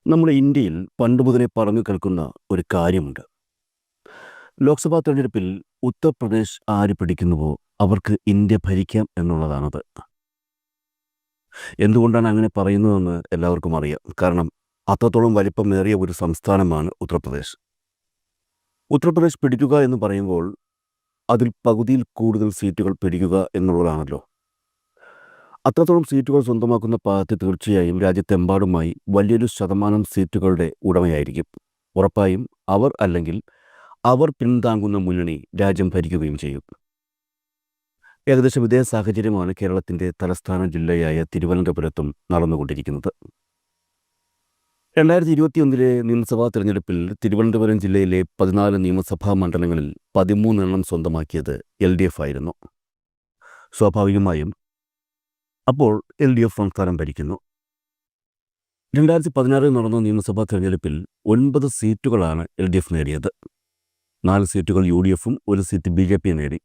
നമ്മുടെ ഇന്ത്യയിൽ പണ്ട് മുതലേ പറഞ്ഞു കേൾക്കുന്ന ഒരു കാര്യമുണ്ട്. ലോക്സഭാ തെരഞ്ഞെടുപ്പിൽ ഉത്തർപ്രദേശ് ആര് പിടിക്കുന്നുവോ അവർക്ക് ഇന്ത്യ ഭരിക്കാം എന്നുള്ളതാണത്. എന്തുകൊണ്ടാണ് അങ്ങനെ പറയുന്നതെന്ന് എല്ലാവർക്കും അറിയാം. കാരണം അത്രത്തോളം വലിപ്പമേറിയ ഒരു സംസ്ഥാനമാണ് ഉത്തർപ്രദേശ്. ഉത്തർപ്രദേശ് പിടിക്കുക എന്ന് പറയുമ്പോൾ അതിൽ പകുതിയിൽ കൂടുതൽ സീറ്റുകൾ പിടിക്കുക എന്നുള്ളതാണല്ലോ. അത്രത്തോളം സീറ്റുകൾ സ്വന്തമാക്കുന്ന പാർട്ടി തീർച്ചയായും രാജ്യത്തെമ്പാടുമായി വലിയൊരു ശതമാനം സീറ്റുകളുടെ ഉടമയായിരിക്കും. ഉറപ്പായും അവർ പിന്താങ്ങുന്ന മുന്നണി രാജ്യം ഭരിക്കുകയും ചെയ്യും. ഏകദേശം ഇതേ സാഹചര്യമാണ് കേരളത്തിൻ്റെ തലസ്ഥാന ജില്ലയായ തിരുവനന്തപുരത്തും നടന്നുകൊണ്ടിരിക്കുന്നത്. 2021 നിയമസഭാ തെരഞ്ഞെടുപ്പിൽ തിരുവനന്തപുരം ജില്ലയിലെ 14 നിയമസഭാ മണ്ഡലങ്ങളിൽ 13 സ്വന്തമാക്കിയത് LDF ആയിരുന്നു. സ്വാഭാവികമായും അപ്പോൾ LDF സംസ്ഥാനം ഭരിക്കുന്നു. 2016 നടന്ന നിയമസഭാ തെരഞ്ഞെടുപ്പിൽ 9 സീറ്റുകളാണ് LDF നേടിയത്. 4 സീറ്റുകൾ UDFും 1 സീറ്റ് BJP നേടി.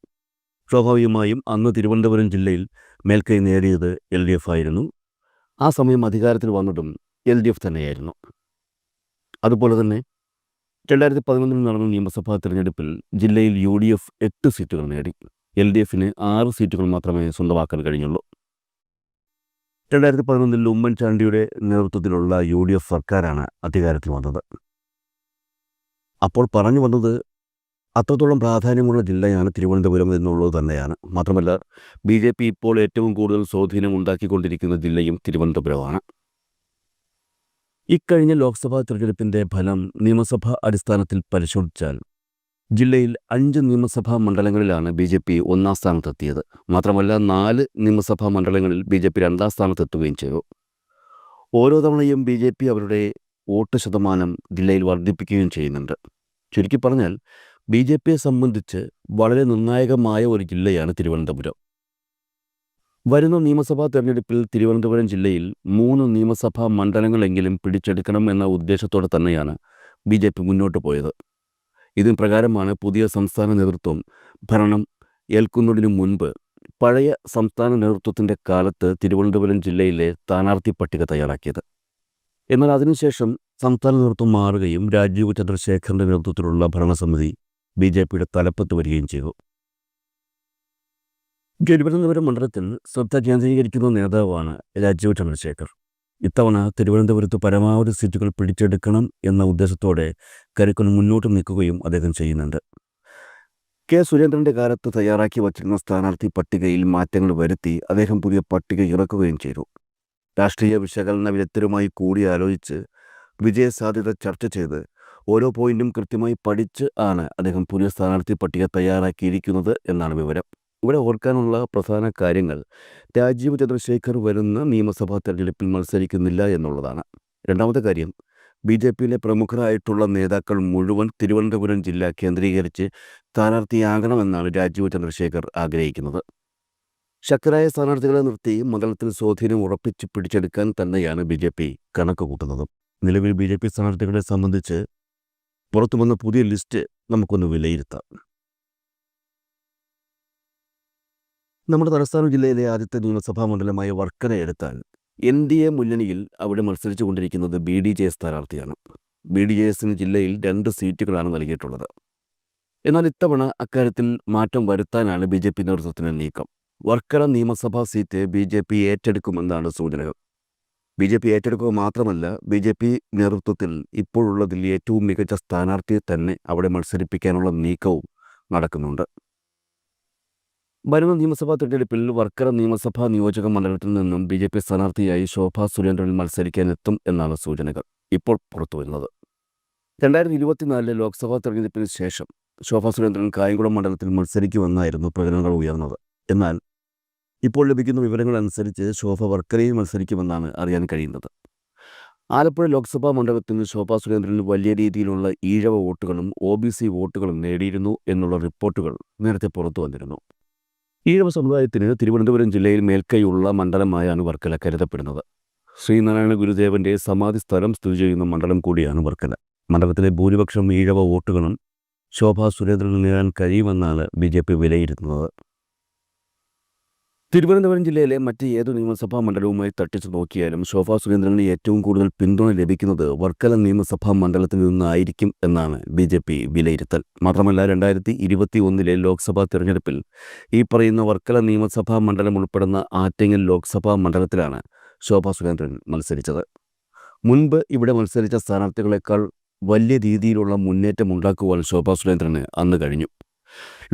സ്വാഭാവികമായും അന്ന് തിരുവനന്തപുരം ജില്ലയിൽ മേൽക്കൈ നേടിയത് LDF ആയിരുന്നു. ആ സമയം അധികാരത്തിൽ വന്നതും LDF തന്നെയായിരുന്നു. അതുപോലെ തന്നെ 2011 നടന്ന നിയമസഭാ തെരഞ്ഞെടുപ്പിൽ ജില്ലയിൽ UDF 8 സീറ്റുകൾ നേടി. LDFന് 6 സീറ്റുകൾ മാത്രമേ സ്വന്തമാക്കാൻ കഴിഞ്ഞുള്ളൂ. 2011 ഉമ്മൻചാണ്ടിയുടെ നേതൃത്വത്തിലുള്ള UDF സർക്കാരാണ് അധികാരത്തിൽ വന്നത്. അപ്പോൾ പറഞ്ഞു വന്നത് അത്രത്തോളം പ്രാധാന്യമുള്ള ജില്ലയാണ് തിരുവനന്തപുരം എന്നുള്ളത് തന്നെയാണ്. മാത്രമല്ല BJP ഇപ്പോൾ ഏറ്റവും കൂടുതൽ സ്വാധീനം ഉണ്ടാക്കിക്കൊണ്ടിരിക്കുന്ന ജില്ലയും തിരുവനന്തപുരമാണ്. ഇക്കഴിഞ്ഞ ലോക്സഭാ തെരഞ്ഞെടുപ്പിൻ്റെ ഫലം നിയമസഭാ അടിസ്ഥാനത്തിൽ പരിശോധിച്ചാൽ ജില്ലയിൽ 5 നിയമസഭാ മണ്ഡലങ്ങളിലാണ് BJP 1-ാം സ്ഥാനത്തെത്തിയത്. മാത്രമല്ല 4 നിയമസഭാ മണ്ഡലങ്ങളിൽ BJP 2-ാം സ്ഥാനത്തെത്തുകയും ചെയ്തു. ഓരോ തവണയും BJP അവരുടെ വോട്ട് ശതമാനം ജില്ലയിൽ വർദ്ധിപ്പിക്കുകയും ചെയ്യുന്നുണ്ട്. ചുരുക്കി പറഞ്ഞാൽ BJPയെ സംബന്ധിച്ച് വളരെ നിർണായകമായ ഒരു ജില്ലയാണ് തിരുവനന്തപുരം. വരുന്ന നിയമസഭാ തെരഞ്ഞെടുപ്പിൽ തിരുവനന്തപുരം ജില്ലയിൽ 3 നിയമസഭാ മണ്ഡലങ്ങളെങ്കിലും പിടിച്ചെടുക്കണം എന്ന ഉദ്ദേശത്തോടെ തന്നെയാണ് BJP മുന്നോട്ട് പോയത്. ഇതിന് പ്രകാരമാണ് പുതിയ സംസ്ഥാന നേതൃത്വം ഭരണം ഏൽക്കുന്നതിനു മുൻപ് പഴയ സംസ്ഥാന നേതൃത്വത്തിൻ്റെ കാലത്ത് തിരുവനന്തപുരം ജില്ലയിലെ സ്ഥാനാർത്ഥി പട്ടിക തയ്യാറാക്കിയത്. എന്നാൽ അതിനുശേഷം സംസ്ഥാന നേതൃത്വം മാറുകയും രാജീവ് ചന്ദ്രശേഖറിൻ്റെ നേതൃത്വത്തിലുള്ള ഭരണസമിതി BJPയുടെ തലപ്പത്ത് വരികയും ചെയ്തു. തിരുവനന്തപുരം മണ്ഡലത്തിൽ ശ്രദ്ധ കേന്ദ്രീകരിക്കുന്ന നേതാവാണ് രാജീവ് ചന്ദ്രശേഖർ. ഇത്തവണ തിരുവനന്തപുരത്ത് പരമാവധി സീറ്റുകൾ പിടിച്ചെടുക്കണം എന്ന ഉദ്ദേശത്തോടെ കരുക്കൾ മുന്നോട്ട് നിൽക്കുകയും അദ്ദേഹം ചെയ്യുന്നുണ്ട്. K. സുരേന്ദ്രൻ്റെ കാലത്ത് തയ്യാറാക്കി വച്ചിരുന്ന സ്ഥാനാർത്ഥി പട്ടികയിൽ മാറ്റങ്ങൾ വരുത്തി അദ്ദേഹം പുതിയ പട്ടിക ഇറക്കുകയും ചെയ്തു. രാഷ്ട്രീയ വിശകലന വിദഗ്ധരുമായി കൂടിയാലോചിച്ച് വിജയസാധ്യത ചർച്ച ചെയ്ത് ഓരോ പോയിന്റും കൃത്യമായി പഠിച്ച് ആണ് അദ്ദേഹം പുതിയ സ്ഥാനാർത്ഥി പട്ടിക തയ്യാറാക്കിയിരിക്കുന്നത് എന്നാണ് വിവരം. ഇവിടെ ഓർക്കാനുള്ള പ്രധാന കാര്യങ്ങൾ രാജീവ് ചന്ദ്രശേഖർ വരുന്ന നിയമസഭാ തെരഞ്ഞെടുപ്പിൽ മത്സരിക്കുന്നില്ല എന്നുള്ളതാണ്. രണ്ടാമത്തെ കാര്യം, BJPയിലെ പ്രമുഖരായിട്ടുള്ള നേതാക്കൾ മുഴുവൻ തിരുവനന്തപുരം ജില്ല കേന്ദ്രീകരിച്ച് സ്ഥാനാർത്ഥിയാകണമെന്നാണ് രാജീവ് ചന്ദ്രശേഖർ ആഗ്രഹിക്കുന്നത്. ശക്തരായ സ്ഥാനാർത്ഥികളെ നിർത്തി മണ്ഡലത്തിൽ സ്വാധീനം ഉറപ്പിച്ച് പിടിച്ചെടുക്കാൻ തന്നെയാണ് BJP കണക്ക് കൂട്ടുന്നത്. നിലവിൽ BJP സ്ഥാനാർത്ഥികളെ സംബന്ധിച്ച് പുറത്തു വന്ന പുതിയ ലിസ്റ്റ് നമുക്കൊന്ന് വിലയിരുത്താം. നമ്മുടെ തലസ്ഥാന ജില്ലയിലെ ആദ്യത്തെ നിയമസഭാ മണ്ഡലമായ വർക്കല എടുത്താൽ NDA മുന്നണിയിൽ അവിടെ മത്സരിച്ചു കൊണ്ടിരിക്കുന്നത് BDJ സ്ഥാനാർത്ഥിയാണ്. BDJSന് ജില്ലയിൽ 2 സീറ്റുകളാണ് നൽകിയിട്ടുള്ളത്. എന്നാൽ ഇത്തവണ അക്കാര്യത്തിൽ മാറ്റം വരുത്താനാണ് BJP നേതൃത്വത്തിൻ്റെ നീക്കം. വർക്കല നിയമസഭാ സീറ്റ് BJP ഏറ്റെടുക്കുമെന്നാണ് സൂചനകൾ. BJP ഏറ്റെടുക്കുക മാത്രമല്ല, BJP നേതൃത്വത്തിൽ ഇപ്പോഴുള്ളതിൽ ഏറ്റവും മികച്ച സ്ഥാനാർത്ഥിയെ തന്നെ അവിടെ മത്സരിപ്പിക്കാനുള്ള നീക്കവും നടക്കുന്നുണ്ട്. വരുന്ന നിയമസഭാ തെരഞ്ഞെടുപ്പിൽ വർക്കല നിയമസഭാ നിയോജക മണ്ഡലത്തിൽ നിന്നും BJP സ്ഥാനാർത്ഥിയായി ശോഭാ സുരേന്ദ്രൻ മത്സരിക്കാനെത്തും എന്നാണ് സൂചനകൾ ഇപ്പോൾ പുറത്തുവരുന്നത്. 2024 ലോക്സഭാ തെരഞ്ഞെടുപ്പിന് ശേഷം ശോഭാ സുരേന്ദ്രൻ കായംകുളം മണ്ഡലത്തിൽ മത്സരിക്കുമെന്നായിരുന്നു പ്രചരണങ്ങൾ ഉയർന്നത്. എന്നാൽ ഇപ്പോൾ ലഭിക്കുന്ന വിവരങ്ങൾ അനുസരിച്ച് ശോഭ വർക്കലയിൽ മത്സരിക്കുമെന്നാണ് അറിയാൻ കഴിയുന്നത്. ആലപ്പുഴ ലോക്സഭാ മണ്ഡലത്തിൽ ശോഭാ സുരേന്ദ്രന് വലിയ രീതിയിലുള്ള ഈഴവ വോട്ടുകളും OBC വോട്ടുകളും നേടിയിരുന്നു എന്നുള്ള റിപ്പോർട്ടുകൾ നേരത്തെ പുറത്തു വന്നിരുന്നു. ഈഴവ സമുദായത്തിന് തിരുവനന്തപുരം ജില്ലയിൽ മേൽക്കൈയുള്ള മണ്ഡലമായാണ് വർക്കല കരുതപ്പെടുന്നത്. ശ്രീനാരായണ ഗുരുദേവൻ്റെ സമാധി സ്ഥലം സ്ഥിതി ചെയ്യുന്ന മണ്ഡലം കൂടിയാണ് വർക്കല. മണ്ഡലത്തിലെ ഭൂരിപക്ഷം ഈഴവ വോട്ടുകളും ശോഭാ സുരേന്ദ്രന് നേടാൻ കഴിയുമെന്നാണ് BJP വിലയിരുത്തുന്നത്. തിരുവനന്തപുരം ജില്ലയിലെ മറ്റ് ഏതു നിയമസഭാ മണ്ഡലവുമായി തട്ടിച്ചു നോക്കിയാലും ശോഭാ സുരേന്ദ്രന് ഏറ്റവും കൂടുതൽ പിന്തുണ ലഭിക്കുന്നത് വർക്കല നിയമസഭാ മണ്ഡലത്തിൽ നിന്നായിരിക്കും എന്നാണ് BJP വിലയിരുത്തൽ. മാത്രമല്ല 2021 ലോക്സഭാ തെരഞ്ഞെടുപ്പിൽ ഈ പറയുന്ന വർക്കല നിയമസഭാ മണ്ഡലം ഉൾപ്പെടുന്ന ആറ്റിങ്ങൽ ലോക്സഭാ മണ്ഡലത്തിലാണ് ശോഭാ സുരേന്ദ്രൻ മത്സരിച്ചത്. മുൻപ് ഇവിടെ മത്സരിച്ച സ്ഥാനാർത്ഥികളെക്കാൾ വലിയ രീതിയിലുള്ള മുന്നേറ്റം ഉണ്ടാക്കുവാൻ ശോഭാ സുരേന്ദ്രന് അന്ന് കഴിഞ്ഞു.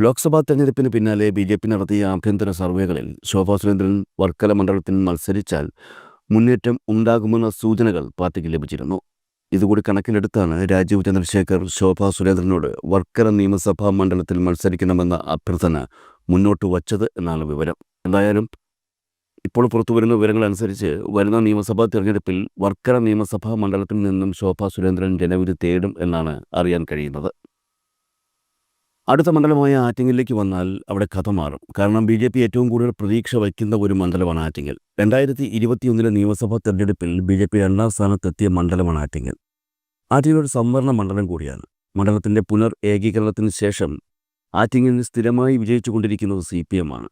ലോക്സഭാ തെരഞ്ഞെടുപ്പിന് പിന്നാലെ BJP നടത്തിയ ആഭ്യന്തര സർവേകളിൽ ശോഭാ സുരേന്ദ്രൻ വർക്കല മണ്ഡലത്തിൽ മത്സരിച്ചാൽ മുന്നേറ്റം ഉണ്ടാകുമെന്ന സൂചനകൾ പാർട്ടിക്ക് ലഭിച്ചിരുന്നു. ഇതുകൂടി കണക്കിലെടുത്താണ് രാജീവ് ചന്ദ്രശേഖർ ശോഭാ സുരേന്ദ്രനോട് വർക്കല നിയമസഭാ മണ്ഡലത്തിൽ മത്സരിക്കണമെന്ന അഭ്യർത്ഥന മുന്നോട്ട് വച്ചത് എന്നാണ് വിവരം. എന്തായാലും ഇപ്പോൾ പുറത്തുവരുന്ന വിവരങ്ങളനുസരിച്ച് വരുന്ന നിയമസഭാ തെരഞ്ഞെടുപ്പിൽ വർക്കല നിയമസഭാ മണ്ഡലത്തിൽ നിന്നും ശോഭാ സുരേന്ദ്രൻ ജനവിധി തേടും എന്നാണ് അറിയാൻ കഴിയുന്നത്. അടുത്ത മണ്ഡലമായ ആറ്റിങ്ങലിലേക്ക് വന്നാൽ അവിടെ കഥ മാറും. കാരണം BJP ഏറ്റവും കൂടുതൽ പ്രതീക്ഷ വയ്ക്കുന്ന ഒരു മണ്ഡലമാണ് ആറ്റിങ്ങൽ. 2021 നിയമസഭാ തെരഞ്ഞെടുപ്പിൽ BJP 2ാം സ്ഥാനത്തെത്തിയ മണ്ഡലമാണ് ആറ്റിങ്ങൽ. ആറ്റിങ്ങൽ ഒരു സംവരണ മണ്ഡലം കൂടിയാണ്. മണ്ഡലത്തിൻ്റെ ഏകീകരണത്തിന് ശേഷം ആറ്റിങ്ങലിൽ സ്ഥിരമായി വിജയിച്ചുകൊണ്ടിരിക്കുന്നത് CPM ആണ്.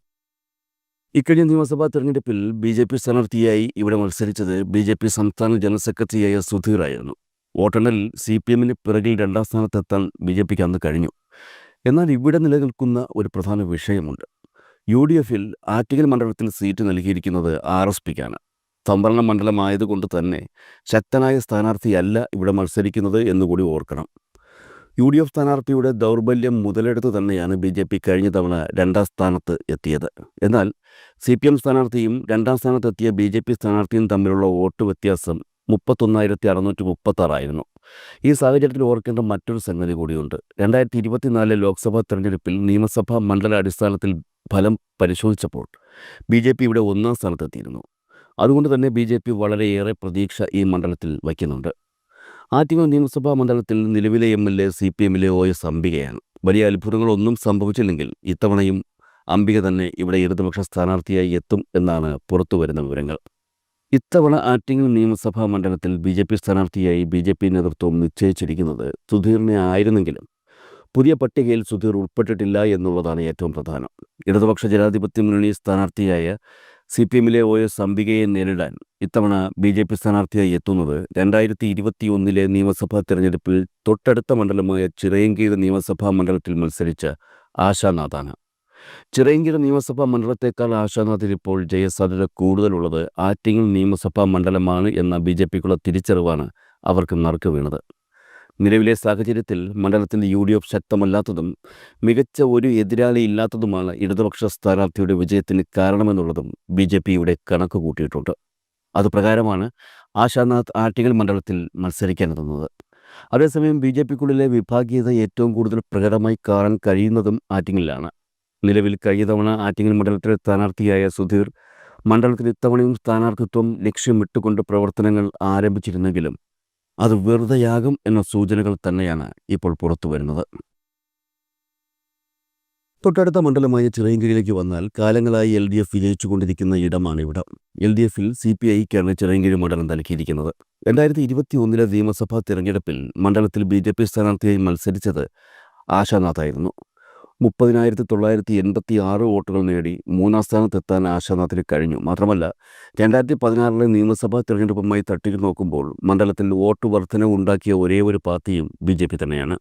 ഇക്കഴിഞ്ഞ നിയമസഭാ തെരഞ്ഞെടുപ്പിൽ BJP സ്ഥാനാർത്ഥിയായി ഇവിടെ മത്സരിച്ചത് BJP സംസ്ഥാന ജനറൽ സെക്രട്ടറിയായ സുധീർ ആയിരുന്നു. വോട്ടെണ്ണലിൽ CPMന് പിറകിൽ 2ാം സ്ഥാനത്തെത്താൻ BJPക്ക് അന്ന് കഴിഞ്ഞു. എന്നാൽ ഇവിടെ നിലനിൽക്കുന്ന ഒരു പ്രധാന വിഷയമുണ്ട്. UDFൽ ആറ്റിങ്ങൽ മണ്ഡലത്തിൽ സീറ്റ് നൽകിയിരിക്കുന്നത് RSPക്കാണ്. സംവരണ മണ്ഡലമായതുകൊണ്ട് തന്നെ ശക്തനായ സ്ഥാനാർത്ഥിയല്ല ഇവിടെ മത്സരിക്കുന്നത് എന്നുകൂടി ഓർക്കണം. UDF സ്ഥാനാർത്ഥിയുടെ ദൗർബല്യം മുതലെടുത്ത് തന്നെയാണ് BJP കഴിഞ്ഞ തവണ 2ാം സ്ഥാനത്ത് എത്തിയത്. എന്നാൽ CPM സ്ഥാനാർത്ഥിയും 2ാം സ്ഥാനത്തെത്തിയ BJP സ്ഥാനാർത്ഥിയും തമ്മിലുള്ള വോട്ട് വ്യത്യാസം 31,636 ആയിരുന്നു. ഈ സാഹചര്യത്തിൽ ഓർക്കേണ്ട മറ്റൊരു സംഗതി കൂടിയുണ്ട്. 2024 ലോക്സഭാ തെരഞ്ഞെടുപ്പിൽ നിയമസഭാ മണ്ഡല അടിസ്ഥാനത്തിൽ ഫലം പരിശോധിച്ചപ്പോൾ BJP ഇവിടെ 1ാം സ്ഥാനത്തെത്തിയിരുന്നു. അതുകൊണ്ട് തന്നെ BJP വളരെയേറെ പ്രതീക്ഷ ഈ മണ്ഡലത്തിൽ വയ്ക്കുന്നുണ്ട്. ആറ്റിങ്ങൽ നിയമസഭാ മണ്ഡലത്തിൽ നിലവിലെ MLA CPMലെ OS അംബികയാണ്. വലിയ അത്ഭുതങ്ങളൊന്നും സംഭവിച്ചില്ലെങ്കിൽ ഇത്തവണയും അംബിക തന്നെ ഇവിടെ ഇടതുപക്ഷ സ്ഥാനാർത്ഥിയായി എത്തും എന്നാണ് പുറത്തുവരുന്ന വിവരങ്ങൾ. ഇത്തവണ ആറ്റിങ്ങൽ നിയമസഭാ മണ്ഡലത്തിൽ BJP സ്ഥാനാർത്ഥിയായി BJP നേതൃത്വം നിശ്ചയിച്ചിരിക്കുന്നത് സുധീറിനെ ആയിരുന്നെങ്കിലും പുതിയ പട്ടികയിൽ സുധീർ ഉൾപ്പെട്ടിട്ടില്ല എന്നുള്ളതാണ് ഏറ്റവും പ്രധാനം. ഇടതുപക്ഷ ജനാധിപത്യ മുന്നണി സ്ഥാനാർത്ഥിയായ CPMലെ OS അംബികയെ നേരിടാൻ ഇത്തവണ BJP സ്ഥാനാർത്ഥിയായി എത്തുന്നത് 2021 നിയമസഭാ തെരഞ്ഞെടുപ്പിൽ തൊട്ടടുത്ത മണ്ഡലമായ ചിറയൻകീഴ് നിയമസഭാ മണ്ഡലത്തിൽ മത്സരിച്ച ആശാനാഥാണ്. ചിറയൻകീഴ് നിയമസഭാ മണ്ഡലത്തേക്കാൾ ആശാനാഥിൽ ഇപ്പോൾ ജയസാധ്യത കൂടുതലുള്ളത് ആറ്റിങ്ങൽ നിയമസഭാ മണ്ഡലമാണ് എന്ന BJPക്കുള്ള തിരിച്ചറിവാണ് അവർക്ക് നറുക്ക് വീണത്. നിലവിലെ സാഹചര്യത്തിൽ മണ്ഡലത്തിൽ UDF ശക്തമല്ലാത്തതും മികച്ച ഒരു എതിരാളി ഇല്ലാത്തതുമാണ് ഇടതുപക്ഷ സ്ഥാനാർത്ഥിയുടെ വിജയത്തിന് കാരണമെന്നുള്ളതും BJP ഇവിടെ കണക്ക് കൂട്ടിയിട്ടുണ്ട്. അതുപ്രകാരമാണ് ആശാനാഥ് ആറ്റിങ്ങൽ മണ്ഡലത്തിൽ മത്സരിക്കാനെത്തുന്നത്. അതേസമയം BJPക്കുള്ളിലെ വിഭാഗീയത ഏറ്റവും കൂടുതൽ പ്രകടമായി കാണാൻ കഴിയുന്നതും ആറ്റിങ്ങലിലാണ്. നിലവിൽ കഴിഞ്ഞ തവണ ആറ്റിങ്ങൽ മണ്ഡലത്തിലെ സ്ഥാനാർത്ഥിയായ സുധീർ മണ്ഡലത്തിൽ ഇത്തവണയും സ്ഥാനാർത്ഥിത്വം ലക്ഷ്യമിട്ടുകൊണ്ട് പ്രവർത്തനങ്ങൾ ആരംഭിച്ചിരുന്നെങ്കിലും അത് വെറുതെയാകും എന്ന സൂചനകൾ തന്നെയാണ് ഇപ്പോൾ പുറത്തു വരുന്നത്. തൊട്ടടുത്ത മണ്ഡലമായ ചിറയൻകീഴിലേക്ക് വന്നാൽ കാലങ്ങളായി LDF വിജയിച്ചുകൊണ്ടിരിക്കുന്ന ഇടമാണിവിടം. LDFൽ CPIക്കാണ് ചിറയൻകീഴ് മണ്ഡലം നൽകിയിരിക്കുന്നത്. 2021 നിയമസഭാ തിരഞ്ഞെടുപ്പിൽ മണ്ഡലത്തിൽ BJP സ്ഥാനാർത്ഥിയായി മത്സരിച്ചത് ആശാനാഥായിരുന്നു. 30,986 വോട്ടുകൾ നേടി 3ാം സ്ഥാനത്തെത്താൻ ആശാനാഥിന് കഴിഞ്ഞു. മാത്രമല്ല 2016 നിയമസഭാ തിരഞ്ഞെടുപ്പുമായി തട്ടിച്ചു നോക്കുമ്പോൾ മണ്ഡലത്തിൽ വോട്ട് വർധനവ് ഉണ്ടാക്കിയ ഒരേ ഒരു പാർട്ടിയും BJP തന്നെയാണ്.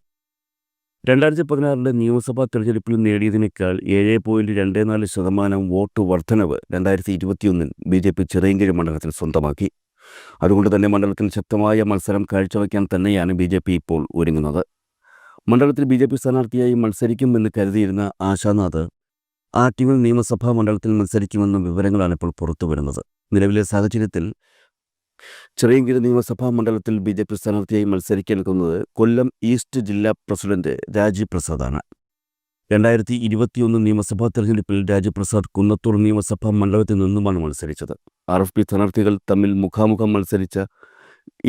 2016 നിയമസഭാ തിരഞ്ഞെടുപ്പിൽ നേടിയതിനേക്കാൾ 7.24% വോട്ട് വർധനവ് 2021 BJP ചിറയൻകീഴ് മണ്ഡലത്തിൽ സ്വന്തമാക്കി. അതുകൊണ്ട് തന്നെ മണ്ഡലത്തിൽ ശക്തമായ മത്സരം കാഴ്ചവെക്കാൻ തന്നെയാണ് BJP ഇപ്പോൾ ഒരുങ്ങുന്നത്. മണ്ഡലത്തിൽ BJP സ്ഥാനാർത്ഥിയായി മത്സരിക്കുമെന്ന് കരുതിയിരുന്ന ആശാനാഥ് ആറ്റിങ്ങൽ നിയമസഭാ മണ്ഡലത്തിൽ മത്സരിക്കുമെന്ന വിവരങ്ങളാണ് ഇപ്പോൾ പുറത്തുവരുന്നത്. നിലവിലെ സാഹചര്യത്തിൽ ചിറയൻകീഴ് നിയമസഭാ മണ്ഡലത്തിൽ BJP സ്ഥാനാർത്ഥിയായി മത്സരിക്കാനെത്തുന്നത് കൊല്ലം ഈസ്റ്റ് ജില്ലാ പ്രസിഡന്റ് രാജീവ് പ്രസാദാണ്. 2021 നിയമസഭാ തെരഞ്ഞെടുപ്പിൽ രാജീവ് പ്രസാദ് കുന്നത്തൂർ നിയമസഭാ മണ്ഡലത്തിൽ നിന്നുമാണ് മത്സരിച്ചത്. RFP സ്ഥാനാർത്ഥികൾ തമ്മിൽ മുഖാമുഖം മത്സരിച്ച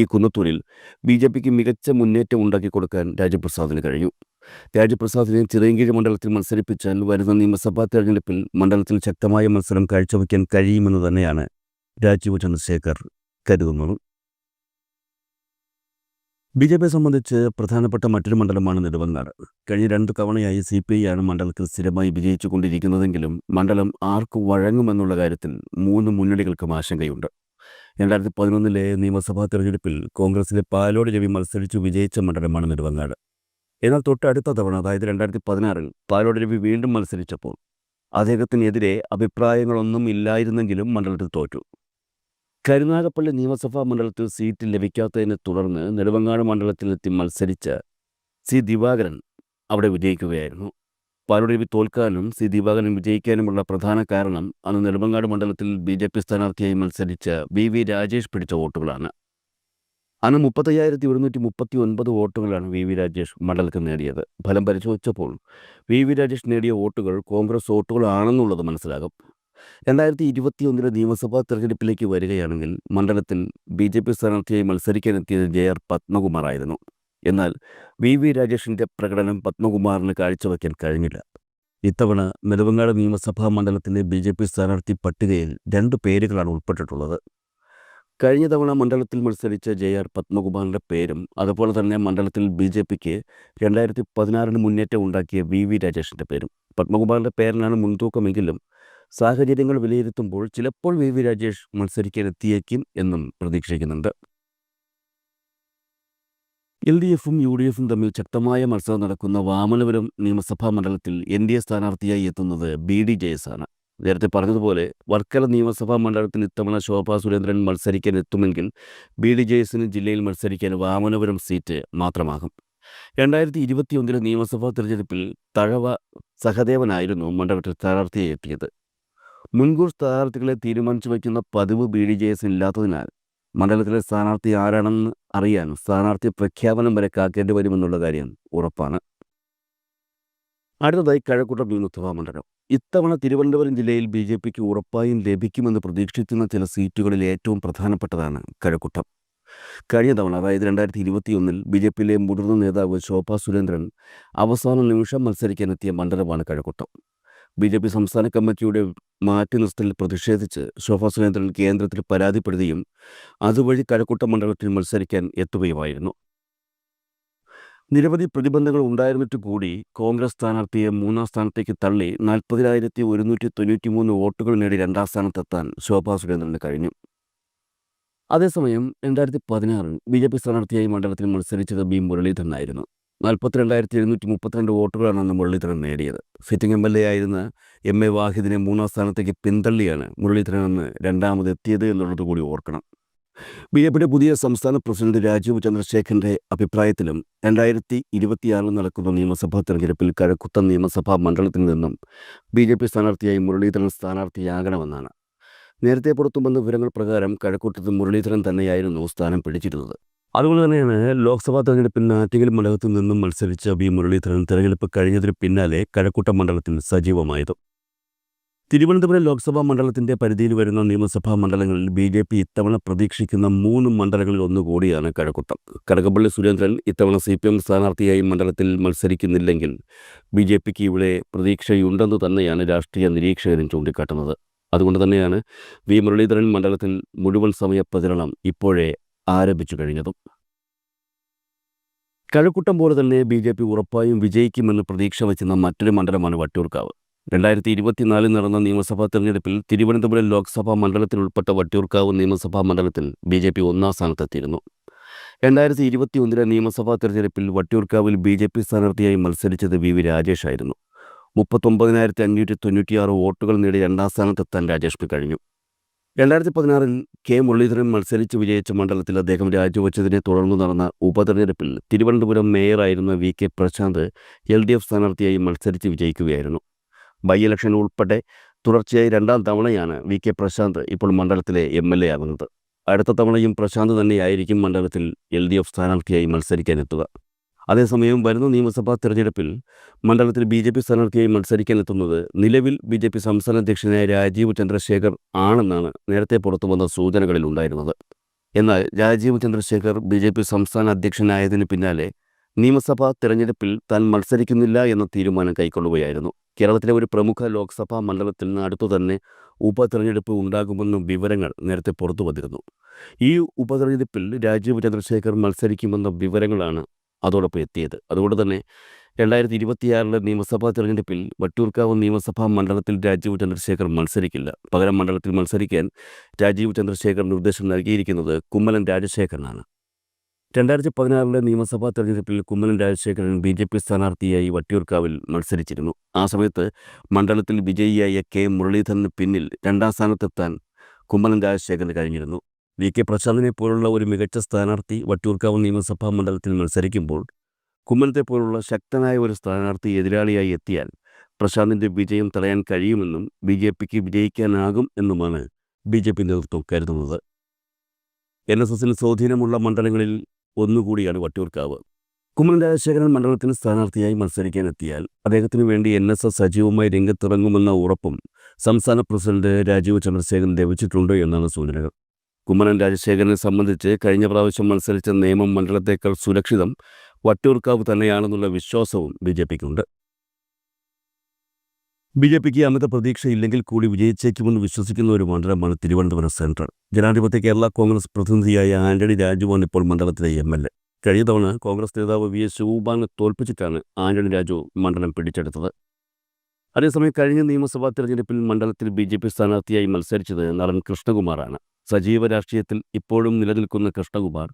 ഈ കുന്നത്തൂരിൽ BJPക്ക് മികച്ച മുന്നേറ്റം ഉണ്ടാക്കിക്കൊടുക്കാൻ രാജീവ് പ്രസാദിന് കഴിഞ്ഞു. രാജീവ് പ്രസാദിനെ ചിറയൻകീഴ് മണ്ഡലത്തിൽ മത്സരിപ്പിച്ചാൽ വരുന്ന നിയമസഭാ തെരഞ്ഞെടുപ്പിൽ മണ്ഡലത്തിൽ ശക്തമായ മത്സരം കാഴ്ചവെക്കാൻ കഴിയുമെന്ന് തന്നെയാണ് രാജീവ് ചന്ദ്രശേഖർ കരുതുന്നത്. ബി.ജെ.പിയെ സംബന്ധിച്ച് പ്രധാനപ്പെട്ട മറ്റൊരു മണ്ഡലമാണ് നെടുമങ്ങാട്. കഴിഞ്ഞ 2 തവണയായി സി.പി.ഐ ആണ് മണ്ഡലത്തിൽ സ്ഥിരമായി വിജയിച്ചുകൊണ്ടിരിക്കുന്നതെങ്കിലും മണ്ഡലം ആർക്ക് വഴങ്ങുമെന്നുള്ള കാര്യത്തിൽ 3 മുന്നണികൾക്കും ആശങ്കയുണ്ട്. 2011 നിയമസഭാ തെരഞ്ഞെടുപ്പിൽ കോൺഗ്രസിലെ പാലോട് രവി മത്സരിച്ചു വിജയിച്ച മണ്ഡലമാണ് നെടുമങ്ങാട്. എന്നാൽ തൊട്ടടുത്ത തവണ, അതായത് 2016 പാലോട് രവി വീണ്ടും മത്സരിച്ചപ്പോൾ അദ്ദേഹത്തിനെതിരെ അഭിപ്രായങ്ങളൊന്നും ഇല്ലായിരുന്നെങ്കിലും മണ്ഡലത്തിൽ തോറ്റു. കരുനാഗപ്പള്ളി നിയമസഭാ മണ്ഡലത്തിൽ സീറ്റ് ലഭിക്കാത്തതിനെ തുടർന്ന് നെടുമങ്ങാട് മണ്ഡലത്തിലെത്തി മത്സരിച്ച സി ദിവാകരൻ അവിടെ വിജയിക്കുകയായിരുന്നു. പാലോട് രവി തോൽക്കാനും സി ദിവാകരൻ വിജയിക്കാനുമുള്ള പ്രധാന കാരണം അന്ന് നെടുമങ്ങാട് മണ്ഡലത്തിൽ ബി.ജെ.പി സ്ഥാനാർത്ഥിയായി മത്സരിച്ച വി രാജേഷ് പിടിച്ച വോട്ടുകളാണ്. അന്ന് 35,139 വോട്ടുകളാണ് വി രാജേഷ് മണ്ഡലത്തിൽ നേടിയത്. ഫലം പരിശോധിച്ചപ്പോൾ വി രാജേഷ് നേടിയ വോട്ടുകൾ കോൺഗ്രസ് വോട്ടുകളാണെന്നുള്ളത് മനസ്സിലാകും. 2021 നിയമസഭാ തെരഞ്ഞെടുപ്പിലേക്ക് വരികയാണെങ്കിൽ മണ്ഡലത്തിൽ ബി.ജെ.പി സ്ഥാനാർത്ഥിയായി മത്സരിക്കാനെത്തിയത് ജെ.ആർ. പത്മകുമാറായിരുന്നു. എന്നാൽ വി രാജേഷിൻ്റെ പ്രകടനം പത്മകുമാറിന് കാഴ്ചവെക്കാൻ കഴിഞ്ഞില്ല. ഇത്തവണ നെടുമങ്ങാട് നിയമസഭാ മണ്ഡലത്തിലെ ബി.ജെ.പി സ്ഥാനാർത്ഥി പട്ടികയിൽ 2 പേരുകളാണ് ഉൾപ്പെട്ടിട്ടുള്ളത്. കഴിഞ്ഞ തവണ മണ്ഡലത്തിൽ മത്സരിച്ച ജെ.ആർ. പത്മകുമാറിൻ്റെ പേരും അതുപോലെ തന്നെ മണ്ഡലത്തിൽ ബി.ജെ.പിക്ക് 2016 മുന്നേറ്റം ഉണ്ടാക്കിയ വി രാജേഷിൻ്റെ പേരും. പത്മകുമാറിൻ്റെ പേരിനാണ് മുൻതൂക്കമെങ്കിലും സാഹചര്യങ്ങൾ വിലയിരുത്തുമ്പോൾ ചിലപ്പോൾ വി രാജേഷ് മത്സരിക്കാനെത്തിയേക്കും എന്നും പ്രതീക്ഷിക്കുന്നുണ്ട്. LDF-ഉം UDF-ഉം തമ്മിൽ ശക്തമായ മത്സരം നടക്കുന്ന വാമനപുരം നിയമസഭാ മണ്ഡലത്തിൽ NDA സ്ഥാനാർത്ഥിയായി എത്തുന്നത് BDJS ആണ്. നേരത്തെ പറഞ്ഞതുപോലെ വർക്കല നിയമസഭാ മണ്ഡലത്തിൽ ഇത്തവണ ശോഭാ സുരേന്ദ്രൻ മത്സരിക്കാൻ എത്തുമെങ്കിൽ BDJS-ന് ജില്ലയിൽ മത്സരിക്കാൻ വാമനപുരം സീറ്റ് മാത്രമാകും. 2021 നിയമസഭാ തെരഞ്ഞെടുപ്പിൽ തഴവ സഹദേവനായിരുന്നു മണ്ഡലത്തിൽ സ്ഥാനാർത്ഥിയായി എത്തിയത്. മുൻകൂർ സ്ഥാനാർത്ഥികളെ തീരുമാനിച്ചു വയ്ക്കുന്ന പതിവ് BDJS ഇല്ലാത്തതിനാൽ മണ്ഡലത്തിലെ സ്ഥാനാർത്ഥി ആരാണെന്ന് അറിയാൻ സ്ഥാനാർത്ഥി പ്രഖ്യാപനം വരെ കാക്കേണ്ടി വരുമെന്നുള്ള കാര്യം ഉറപ്പാണ്. അടുത്തതായി കഴക്കൂട്ടം നിയമസഭാ മണ്ഡലം. ഇത്തവണ തിരുവനന്തപുരം ജില്ലയിൽ ബി.ജെ.പിക്ക് ഉറപ്പായും ലഭിക്കുമെന്ന് പ്രതീക്ഷിക്കുന്ന ചില സീറ്റുകളിൽ ഏറ്റവും പ്രധാനപ്പെട്ടതാണ് കഴക്കൂട്ടം. കഴിഞ്ഞ തവണ, അതായത് 2021 ബി.ജെ.പിയിലെ മുതിർന്ന നേതാവ് ശോഭാ സുരേന്ദ്രൻ അവസാന നിമിഷം മത്സരിക്കാനെത്തിയ മണ്ഡലമാണ് കഴക്കൂട്ടം. ബി.ജെ.പി സംസ്ഥാന കമ്മിറ്റിയുടെ മാറ്റി നിർത്തലിൽ പ്രതിഷേധിച്ച് ശോഭാ സുരേന്ദ്രൻ കേന്ദ്രത്തിൽ പരാതിപ്പെടുകയും അതുവഴി കഴക്കൂട്ടം മണ്ഡലത്തിൽ മത്സരിക്കാൻ എത്തുകയുമായിരുന്നു. നിരവധി പ്രതിബന്ധങ്ങൾ ഉണ്ടായിരുന്നിട്ട് കൂടി കോൺഗ്രസ് സ്ഥാനാർത്ഥിയെ 3ാം സ്ഥാനത്തേക്ക് തള്ളി 40,193 വോട്ടുകൾ നേടി 2ാം സ്ഥാനത്തെത്താൻ ശോഭാ സുരേന്ദ്രന് കഴിഞ്ഞു. അതേസമയം 2016 ബി.ജെ.പി സ്ഥാനാർത്ഥിയായി മണ്ഡലത്തിൽ മത്സരിച്ചത് ബി മുരളീധരനായിരുന്നു. 42,732 വോട്ടുകളാണ് അന്ന് മുരളീധരൻ നേടിയത്. സിറ്റിംഗ് MLA ആയിരുന്ന MA വാഹിദിനെ 3ാം സ്ഥാനത്തേക്ക് പിന്തള്ളിയാണ് മുരളീധരൻ അന്ന് രണ്ടാമതെത്തിയത് എന്നുള്ളത് കൂടി ഓർക്കണം. ബി.ജെ.പിയുടെ പുതിയ സംസ്ഥാന പ്രസിഡന്റ് രാജീവ് ചന്ദ്രശേഖറിൻ്റെ അഭിപ്രായത്തിലും 2026 നടക്കുന്ന നിയമസഭാ തെരഞ്ഞെടുപ്പിൽ കഴക്കൂട്ടം നിയമസഭാ മണ്ഡലത്തിൽ നിന്നും ബി.ജെ.പി സ്ഥാനാർത്ഥിയായി മുരളീധരൻ സ്ഥാനാർത്ഥിയാകണമെന്നാണ്. നേരത്തെ പുറത്തുവന്ന വിവരങ്ങൾ പ്രകാരം കഴക്കൂട്ടത്ത് മുരളീധരൻ തന്നെയായിരുന്നു സ്ഥാനം പിടിച്ചിരുന്നത്. അതുകൊണ്ട് തന്നെയാണ് ലോക്സഭാ തെരഞ്ഞെടുപ്പിൽ ആറ്റിങ്ങൽ മണ്ഡലത്തിൽ നിന്നും മത്സരിച്ച ബി മുരളീധരൻ തെരഞ്ഞെടുപ്പ് കഴിഞ്ഞതിന് പിന്നാലെ കഴക്കൂട്ടം മണ്ഡലത്തിൽ സജീവമായത്. തിരുവനന്തപുരം ലോക്സഭാ മണ്ഡലത്തിൻ്റെ പരിധിയിൽ വരുന്ന നിയമസഭാ മണ്ഡലങ്ങളിൽ ബി.ജെ.പി ഇത്തവണ പ്രതീക്ഷിക്കുന്ന 3 മണ്ഡലങ്ങളിൽ ഒന്നുകൂടിയാണ് കഴക്കൂട്ടം. കടകംപള്ളി സുരേന്ദ്രൻ ഇത്തവണ CPM സ്ഥാനാർത്ഥിയായി മണ്ഡലത്തിൽ മത്സരിക്കുന്നില്ലെങ്കിൽ ബി.ജെ.പിക്ക് ഇവിടെ പ്രതീക്ഷയുണ്ടെന്ന് തന്നെയാണ് രാഷ്ട്രീയ നിരീക്ഷകരും ചൂണ്ടിക്കാട്ടുന്നത്. അതുകൊണ്ട് തന്നെയാണ് വി മുരളീധരൻ മണ്ഡലത്തിൽ മുഴുവൻ സമയ പ്രചരണം ഇപ്പോഴേ ആരംഭിച്ചു കഴിഞ്ഞതും. കഴക്കൂട്ടം പോലെ തന്നെ ബി.ജെ.പി ഉറപ്പായും വിജയിക്കുമെന്ന് പ്രതീക്ഷ വയ്ക്കുന്ന മറ്റൊരു മണ്ഡലമാണ് വട്ടിയൂർക്കാവ്. 2024 നടന്ന നിയമസഭാ തെരഞ്ഞെടുപ്പിൽ തിരുവനന്തപുരം ലോക്സഭാ മണ്ഡലത്തിൽ ഉൾപ്പെട്ട വട്ടിയൂർക്കാവ് നിയമസഭാ മണ്ഡലത്തിൽ ബി.ജെ.പി 1ാം സ്ഥാനത്തെത്തിയിരുന്നു. 2021 നിയമസഭാ തെരഞ്ഞെടുപ്പിൽ വട്ടിയൂർക്കാവിൽ ബി.ജെ.പി സ്ഥാനാർത്ഥിയായി മത്സരിച്ചത് വി രാജേഷ് ആയിരുന്നു. 39,596 വോട്ടുകൾ നേടി 2ാം സ്ഥാനത്തെത്താൻ രാജേഷിന് കഴിഞ്ഞു. 2016 കെ മുരളീധരൻ മത്സരിച്ച് വിജയിച്ച മണ്ഡലത്തിൽ അദ്ദേഹം രാജിവെച്ചതിനെ തുടർന്ന് നടന്ന ഉപതെരഞ്ഞെടുപ്പിൽ തിരുവനന്തപുരം മേയറായിരുന്ന VK പ്രശാന്ത് LDF സ്ഥാനാർത്ഥിയായി മത്സരിച്ച് വിജയിക്കുകയായിരുന്നു. ബൈ ഇലക്ഷൻ ഉൾപ്പെടെ തുടർച്ചയായി 2ാം തവണയാണ് VK പ്രശാന്ത് ഇപ്പോൾ മണ്ഡലത്തിലെ MLA ആകുന്നത്. അടുത്ത തവണയും പ്രശാന്ത് തന്നെയായിരിക്കും മണ്ഡലത്തിൽ LDF സ്ഥാനാർത്ഥിയായി മത്സരിക്കാനെത്തുക. അതേസമയം വരുന്ന നിയമസഭാ തെരഞ്ഞെടുപ്പിൽ മണ്ഡലത്തിൽ ബി.ജെ.പി സ്ഥാനാർത്ഥിയായി മത്സരിക്കാനെത്തുന്നത് നിലവിൽ ബി.ജെ.പി സംസ്ഥാന അധ്യക്ഷനായ രാജീവ് ചന്ദ്രശേഖർ ആണെന്നാണ് നേരത്തെ പുറത്തു വന്ന സൂചനകളിൽ ഉണ്ടായിരുന്നത്. എന്നാൽ രാജീവ് ചന്ദ്രശേഖർ ബി.ജെ.പി സംസ്ഥാന അധ്യക്ഷനായതിന് പിന്നാലെ നിയമസഭാ തെരഞ്ഞെടുപ്പിൽ താൻ മത്സരിക്കുന്നില്ല എന്ന തീരുമാനം കൈക്കൊള്ളുകയായിരുന്നു. കേരളത്തിലെ ഒരു പ്രമുഖ ലോക്സഭാ മണ്ഡലത്തിൽ നിന്ന് അടുത്തു തന്നെ ഉപതെരഞ്ഞെടുപ്പ് ഉണ്ടാകുമെന്നും വിവരങ്ങൾ നേരത്തെ പുറത്തു വന്നിരുന്നു. ഈ ഉപതെരഞ്ഞെടുപ്പിൽ രാജീവ് ചന്ദ്രശേഖർ മത്സരിക്കുമെന്ന വിവരങ്ങളാണ് അതോടൊപ്പം എത്തിയത്. അതുകൊണ്ട് തന്നെ 2026 നിയമസഭാ തെരഞ്ഞെടുപ്പിൽ വട്ടിയൂർക്കാവ് നിയമസഭാ മണ്ഡലത്തിൽ രാജീവ് ചന്ദ്രശേഖർ മത്സരിക്കില്ല. പകരം മണ്ഡലത്തിൽ മത്സരിക്കാൻ രാജീവ് ചന്ദ്രശേഖർ നിർദ്ദേശം നൽകിയിരിക്കുന്നത് കുമ്മനം രാജശേഖരനാണ്. 2016 നിയമസഭാ തെരഞ്ഞെടുപ്പിൽ കുമ്മനം രാജശേഖരൻ BJP സ്ഥാനാർത്ഥിയായി വട്ടിയൂർക്കാവിൽ മത്സരിച്ചിരുന്നു. ആ സമയത്ത് മണ്ഡലത്തിൽ വിജയിയായ കെ മുരളീധരന് പിന്നിൽ 2ാം സ്ഥാനത്തെത്താൻ കുമ്മനം രാജശേഖരന് കഴിഞ്ഞിരുന്നു. VK പ്രശാന്തിനെ പോലുള്ള ഒരു മികച്ച സ്ഥാനാർത്ഥി വട്ടിയൂർക്കാവ് നിയമസഭാ മണ്ഡലത്തിൽ മത്സരിക്കുമ്പോൾ കുമ്മനത്തെ പോലുള്ള ശക്തനായ ഒരു സ്ഥാനാർത്ഥി എതിരാളിയായി എത്തിയാൽ പ്രശാന്തിൻ്റെ വിജയം തടയാൻ കഴിയുമെന്നും BJPക്ക് വിജയിക്കാനാകും എന്നുമാണ് BJP നേതൃത്വം കരുതുന്നത്. NSSന് സ്വാധീനമുള്ള മണ്ഡലങ്ങളിൽ ഒന്നുകൂടിയാണ് വട്ടിയൂർക്കാവ്. കുമ്മനം രാജശേഖരൻ മണ്ഡലത്തിന് സ്ഥാനാർത്ഥിയായി മത്സരിക്കാനെത്തിയാൽ അദ്ദേഹത്തിനു വേണ്ടി NSS സജീവമായി രംഗത്തിറങ്ങുമെന്ന ഉറപ്പും സംസ്ഥാന പ്രസിഡന്റ് രാജീവ് ചന്ദ്രശേഖരൻ ലഭിച്ചിട്ടുണ്ട് എന്നാണ് സൂചനകൾ. കുമ്മനം രാജശേഖരനെ സംബന്ധിച്ച് കഴിഞ്ഞ പ്രാവശ്യം മത്സരിച്ച നേമം മണ്ഡലത്തേക്കാൾ സുരക്ഷിതം വട്ടിയൂർക്കാവ് തന്നെയാണെന്നുള്ള വിശ്വാസവും BJPക്കുണ്ട്. BJPക്ക് അമിത പ്രതീക്ഷയില്ലെങ്കിൽ കൂടി വിജയിച്ചേക്കുമെന്ന് വിശ്വസിക്കുന്ന ഒരു മണ്ഡലമാണ് തിരുവനന്തപുരം സെൻട്രൽ. ജനാധിപത്യ കേരള കോൺഗ്രസ് പ്രതിനിധിയായ ആന്റണി രാജുവാണ് ഇപ്പോൾ മണ്ഡലത്തിലെ MLA. കഴിഞ്ഞ തവണ കോൺഗ്രസ് നേതാവ് VS ശിവകുമാറിനെ തോൽപ്പിച്ചിട്ടാണ് ആന്റണി രാജു മണ്ഡലം പിടിച്ചെടുത്തത്. അതേസമയം കഴിഞ്ഞ നിയമസഭാ തെരഞ്ഞെടുപ്പിൽ മണ്ഡലത്തിൽ BJP സ്ഥാനാർത്ഥിയായി മത്സരിച്ചത് നടൻ കൃഷ്ണകുമാറാണ്. സജീവ രാഷ്ട്രീയത്തിൽ ഇപ്പോഴും നിലനിൽക്കുന്ന കൃഷ്ണകുമാർ